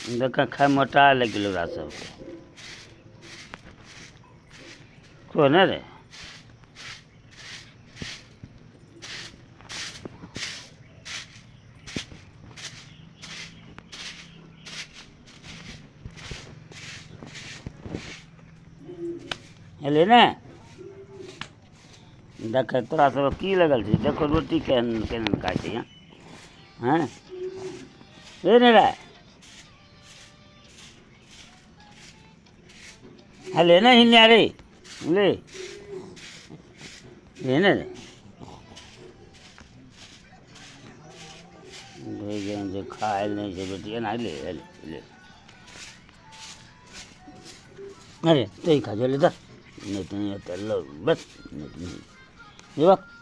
देख खाए मोटा लगिल सब को ना रे हेले ना देख तोरा सब की लगल छै देखो रोटी केहन केहन काटै हैं रे ने रे हेले ना हिन्ने रे ले ना रे भेजन जे खाए नहीं छै बेटी ना ले ले ले अरे तो ही खा जो ले नहीं तो नहीं आता लो बस नहीं